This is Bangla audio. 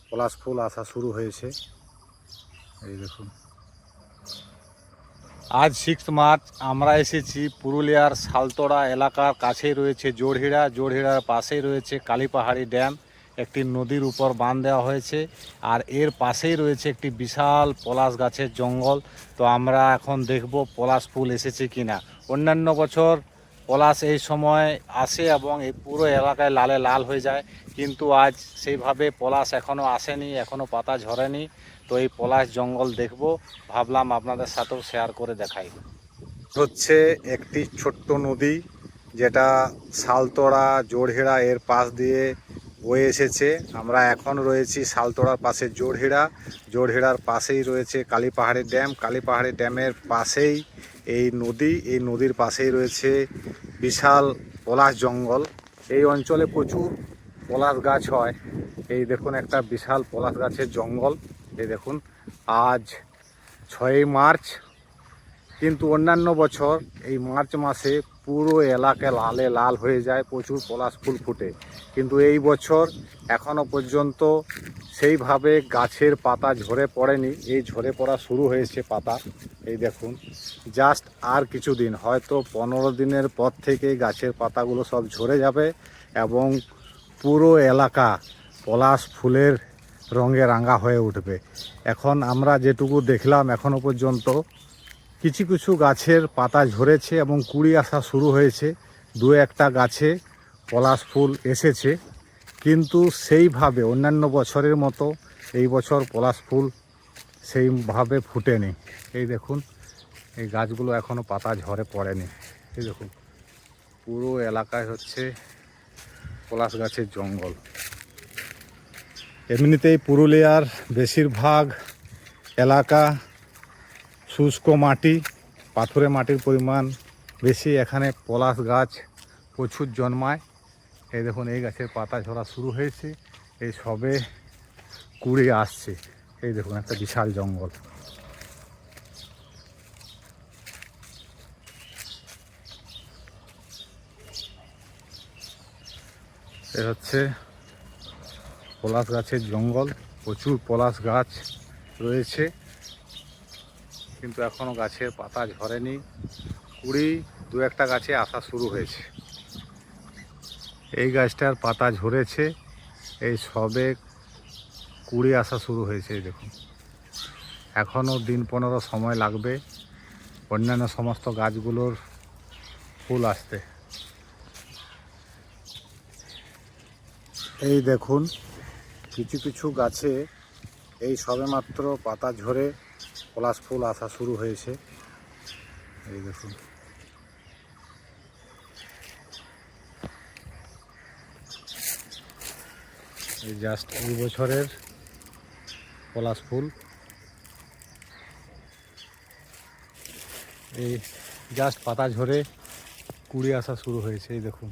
পলাশ ফুল আসা শুরু হয়েছে। এই দেখুন, আজ 6 মার্চ আমরা এসেছি পুরুলিয়ার সালতোড়া এলাকার কাছেই রয়েছে জোড়হিড়া। জোড়হিড়ার পাশেই রয়েছে কালীপাহাড়ি ড্যাম। একটি নদীর উপর বাঁধ দেওয়া হয়েছে, আর এর পাশেই রয়েছে একটি বিশাল পলাশ গাছের জঙ্গল। তো আমরা এখন দেখব পলাশ ফুল এসেছে কিনা। অন্যান্য বছর পলাশ এই সময় আসে এবং এই পুরো এলাকায় লালে লাল হয়ে যায়, কিন্তু আজ সেইভাবে পলাশ এখনও আসেনি, এখনও পাতা ঝরেনি। তো এই পলাশ জঙ্গল দেখব, ভাবলাম আপনাদের সাথেও শেয়ার করে দেখাই। হচ্ছে একটি ছোট্ট নদী, যেটা সালতোড়া জোড়হিড়া এর পাশ দিয়ে বয়ে এসেছে। আমরা এখন রয়েছি সালতোড়ার পাশে জোড়হিড়া। জোড়হিড়ার পাশেই রয়েছে কালীপাহাড়ি ড্যাম। কালীপাহাড়ি ড্যামের পাশেই এই নদী। এই নদীর পাশেই রয়েছে বিশাল পলাশ জঙ্গল। এই অঞ্চলে প্রচুর পলাশ গাছ হয়। এই দেখুন একটা বিশাল পলাশ গাছের জঙ্গল। এই দেখুন, আজ 6 মার্চ, কিন্তু অন্যান্য বছর এই মার্চ মাসে পুরো এলাকা লালে লাল হয়ে যায়, প্রচুর পলাশ ফুল ফুটে। কিন্তু এই বছর এখনও পর্যন্ত সেইভাবে গাছের পাতা ঝরে পড়েনি। এই ঝরে পড়া শুরু হয়েছে পাতা। এই দেখুন, জাস্ট আর কিছুদিন, হয়তো 15 দিনের পর থেকে গাছের পাতাগুলো সব ঝরে যাবে এবং পুরো এলাকা পলাশ ফুলের রঙে রাঙা হয়ে উঠবে। এখন আমরা যেটুকু দেখলাম এখনও পর্যন্ত কিছু কিছু গাছের পাতা ঝরেছে এবং কুড়ি আসা শুরু হয়েছে। দু একটা গাছে পলাশ ফুল এসেছে, কিন্তু সেইভাবে অন্যান্য বছরের মতো এই বছর পলাশ ফুল সেইভাবে ফুটেনি। এই দেখুন, এই গাছগুলো এখনও পাতা ঝরে পড়েনি। এই দেখুন, পুরো এলাকায় হচ্ছে পলাশ গাছের জঙ্গল। এমনিতেই পুরুলিয়ার বেশিরভাগ এলাকা শুষ্ক মাটি, পাথুরে মাটির পরিমাণ বেশি। এখানে পলাশ গাছ প্রচুর জন্মায়। এই দেখুন, এই গাছের পাতা ঝরা শুরু হয়েছে, এই সবে কুড়ি আসছে। এই দেখুন, একটা বিশাল জঙ্গল। এ হচ্ছে পলাশ গাছের জঙ্গল, প্রচুর পলাশ গাছ রয়েছে, কিন্তু এখনও গাছের পাতা ঝরেনি। কুড়ি দু একটা গাছে আসা শুরু হয়েছে। এই গাছটার পাতা ঝরেছে, এই সবে কুড়ি আসা শুরু হয়েছে। এই দেখুন, এখনও দিন 15 সময় লাগবে অন্যান্য সমস্ত গাছগুলোর ফুল আসতে। এই দেখুন, কিছু কিছু গাছে এই সবেমাত্র পাতা ঝরে পলাশ ফুল আসা শুরু হয়েছে। এই দেখুন, এই জাস্ট এই বছরের পলাশ ফুল। এই জাস্ট পাতা ঝরে কুড়ি আসা শুরু হয়েছে। এই দেখুন।